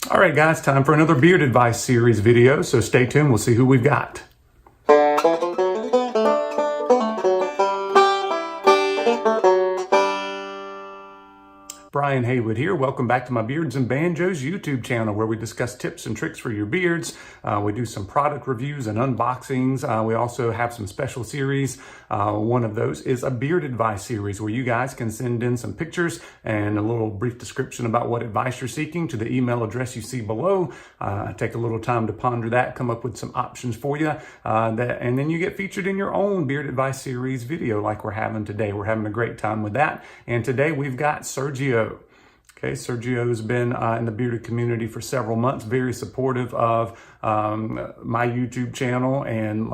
All right, guys, time for another beard advice series video, so stay tuned. We'll see who we've got. Brian Haywood here. Welcome back to my Beards and Banjos YouTube channel, where we discuss tips and tricks for your beards. We do some product reviews and unboxings. We also have some special series. One of those is a beard advice series, where you guys can send in some pictures and a little brief description about what advice you're seeking to the email address you see below. Take a little time to ponder that, come up with some options for you, and then you get featured in your own beard advice series video like we're having today. We're having a great time with that. And today we've got Sergio. Okay, Sergio has been in the bearded community for several months, very supportive of my YouTube channel and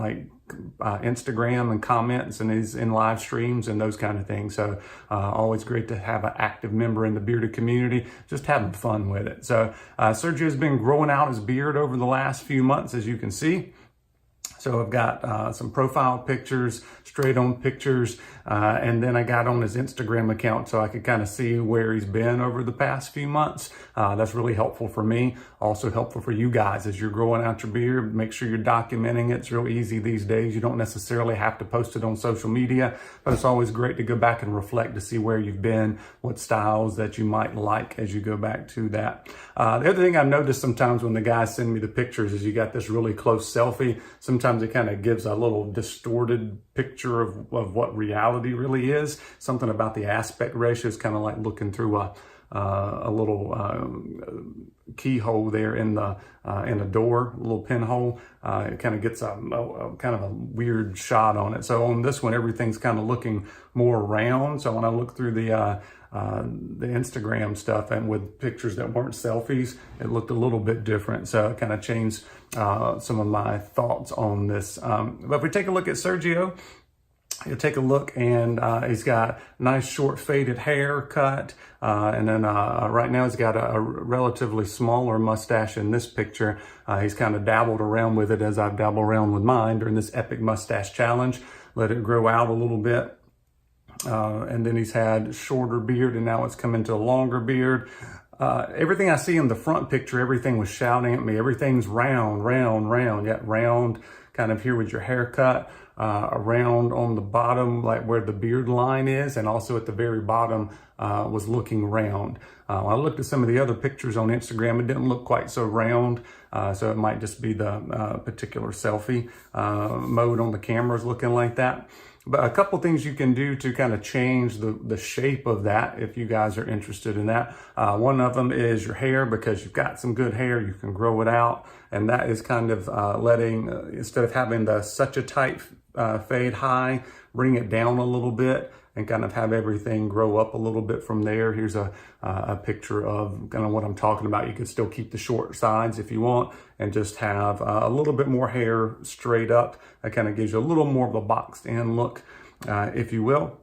Instagram and comments, and he's in live streams and those kind of things. So always great to have an active member in the bearded community, just having fun with it. So Sergio's been growing out his beard over the last few months, as you can see. So I've got some profile pictures, straight on pictures, and then I got on his Instagram account so I could kind of see where he's been over the past few months. That's really helpful for me, also helpful for you guys as you're growing out your beard. Make sure you're documenting it. It's real easy these days. You don't necessarily have to post it on social media, but it's always great to go back and reflect to see where you've been, what styles that you might like as you go back to that. The other thing I've noticed sometimes when the guys send me the pictures is you got this really close selfie. Sometimes it kind of gives a little distorted picture of what reality really is. Something about the aspect ratio is kind of like looking through a little keyhole there in a door, a little pinhole. It kind of gets a kind of a weird shot on it. So on this one, everything's kind of looking more round. So when I look through the Instagram stuff and with pictures that weren't selfies, it looked a little bit different. So it kind of changed some of my thoughts on this. But if we take a look at Sergio, you'll take a look, and he's got nice short faded haircut, and then right now he's got a relatively smaller mustache in this picture. He's kind of dabbled around with it as I've dabbled around with mine during this epic mustache challenge. Let it grow out a little bit. And then he's had shorter beard, and now it's come into a longer beard. Everything I see in the front picture, everything was shouting at me. Everything's round, round, round. Yeah, round kind of here with your haircut. Around on the bottom, like where the beard line is, and also at the very bottom was looking round. I looked at some of the other pictures on Instagram. It didn't look quite so round, so it might just be the particular selfie mode on the cameras looking like that. But a couple things you can do to kind of change the shape of that if you guys are interested in that. One of them is your hair, because you've got some good hair, you can grow it out. And that is kind of letting, instead of having such a tight fade high, bring it down a little bit and kind of have everything grow up a little bit from there. Here's a picture of kind of what I'm talking about. You can still keep the short sides if you want and just have a little bit more hair straight up. That kind of gives you a little more of a boxed in look, if you will.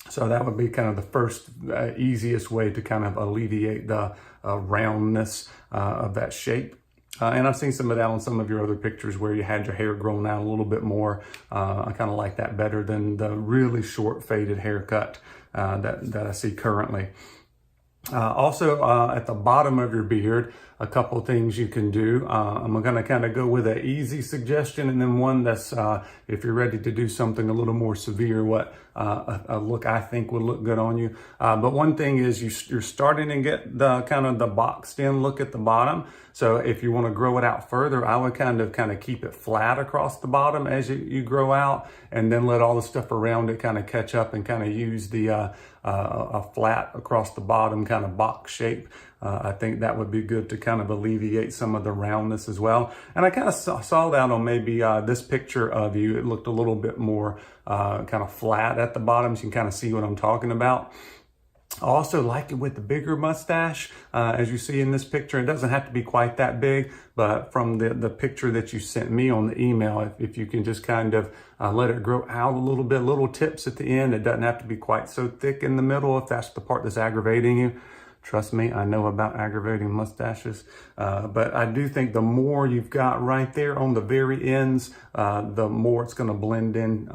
So that would be kind of the first easiest way to kind of alleviate the roundness of that shape. And I've seen some of that on some of your other pictures where you had your hair grown out a little bit more. I kind of like that better than the really short faded haircut that I see currently. Also, at the bottom of your beard, a couple things you can do. I'm going to kind of go with an easy suggestion, and then one that's, if you're ready to do something a little more severe, what a look I think would look good on you. But one thing is you're starting to get the kind of the boxed in look at the bottom. So if you want to grow it out further, I would kind of keep it flat across the bottom as you grow out, and then let all the stuff around it kind of catch up and kind of use the a flat across the bottom kind of box shape. I think that would be good to kind of alleviate some of the roundness as well. And I kind of saw that on maybe this picture of you. It looked a little bit more kind of flat at the bottom, so you can kind of see what I'm talking about. I also like it with the bigger mustache, as you see in this picture. It doesn't have to be quite that big, but from the picture that you sent me on the email, if you can just kind of let it grow out a little bit, little tips at the end. It doesn't have to be quite so thick in the middle if that's the part that's aggravating you. Trust me, I know about aggravating mustaches, but I do think the more you've got right there on the very ends, the more it's going to blend in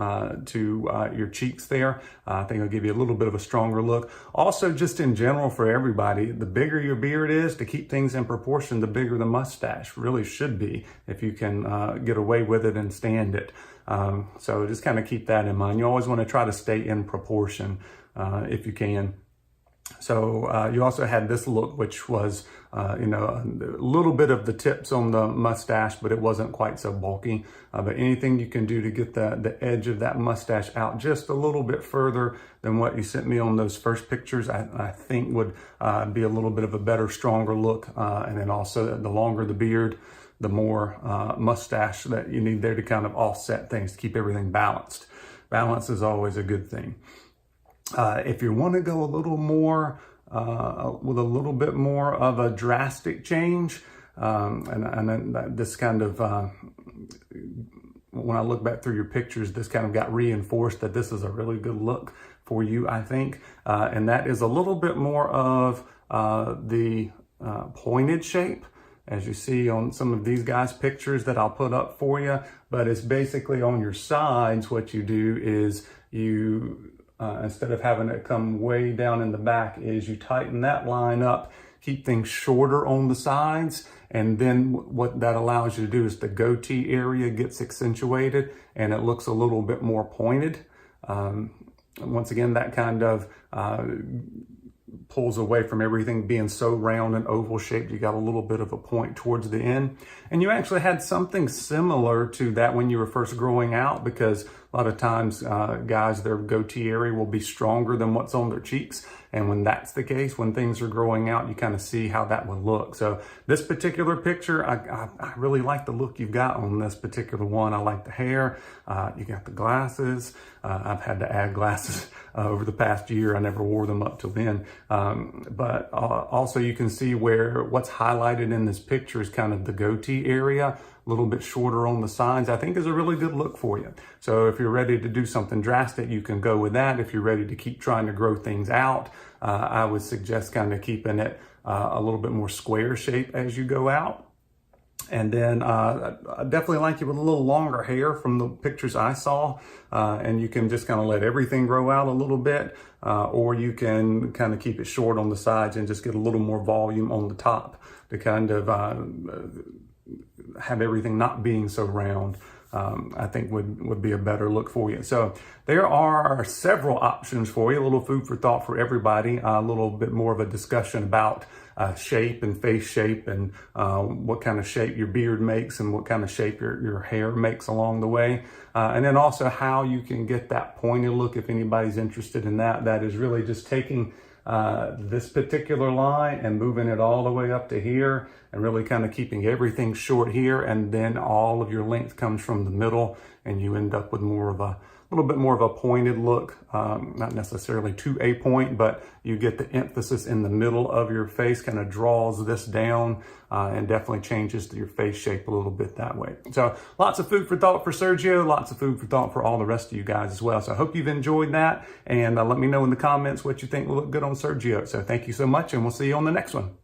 to your cheeks there. I think it'll give you a little bit of a stronger look. Also, just in general for everybody, the bigger your beard is, to keep things in proportion, the bigger the mustache really should be, if you can get away with it and stand it. So just kind of keep that in mind. You always want to try to stay in proportion if you can. So you also had this look, which was, a little bit of the tips on the mustache, but it wasn't quite so bulky. But anything you can do to get the edge of that mustache out just a little bit further than what you sent me on those first pictures, I think would be a little bit of a better, stronger look. And then also the longer the beard, the more mustache that you need there to kind of offset things, to keep everything balanced. Balance is always a good thing. If you want to go a little more, with a little bit more of a drastic change, and this kind of, when I look back through your pictures, this kind of got reinforced that this is a really good look for you, I think. And that is a little bit more of the pointed shape, as you see on some of these guys' pictures that I'll put up for you. But it's basically on your sides, what you do is you... instead of having it come way down in the back, is you tighten that line up, keep things shorter on the sides, and then what that allows you to do is the goatee area gets accentuated and it looks a little bit more pointed. Once again, that kind of pulls away from everything being so round and oval shaped. You got a little bit of a point towards the end. And you actually had something similar to that when you were first growing out, because a lot of times guys, their goatee area will be stronger than what's on their cheeks. And when that's the case, when things are growing out, you kind of see how that would look. So this particular picture, I really like the look you've got on this particular one. I like the hair. You got the glasses. I've had to add glasses over the past year. I never wore them up till then. But also you can see where what's highlighted in this picture is kind of the goatee area, a little bit shorter on the sides. I think is a really good look for you. So if you're ready to do something drastic, you can go with that. If you're ready to keep trying to grow things out, I would suggest kind of keeping it a little bit more square shape as you go out. And then I definitely like you with a little longer hair from the pictures I saw. And you can just kind of let everything grow out a little bit, or you can kind of keep it short on the sides and just get a little more volume on the top to kind of have everything not being so round. I think would be a better look for you. So there are several options for you, a little food for thought for everybody, a little bit more of a discussion about shape and face shape and what kind of shape your beard makes and what kind of shape your hair makes along the way. And then also how you can get that pointed look if anybody's interested in that. That is really just taking this particular line and moving it all the way up to here and really kind of keeping everything short here, and then all of your length comes from the middle and you end up with more of a little bit more of a pointed look, not necessarily to a point, but you get the emphasis in the middle of your face, kind of draws this down and definitely changes your face shape a little bit that way. So lots of food for thought for Sergio, lots of food for thought for all the rest of you guys as well. So I hope you've enjoyed that, and let me know in the comments what you think will look good on Sergio. So thank you so much, and we'll see you on the next one.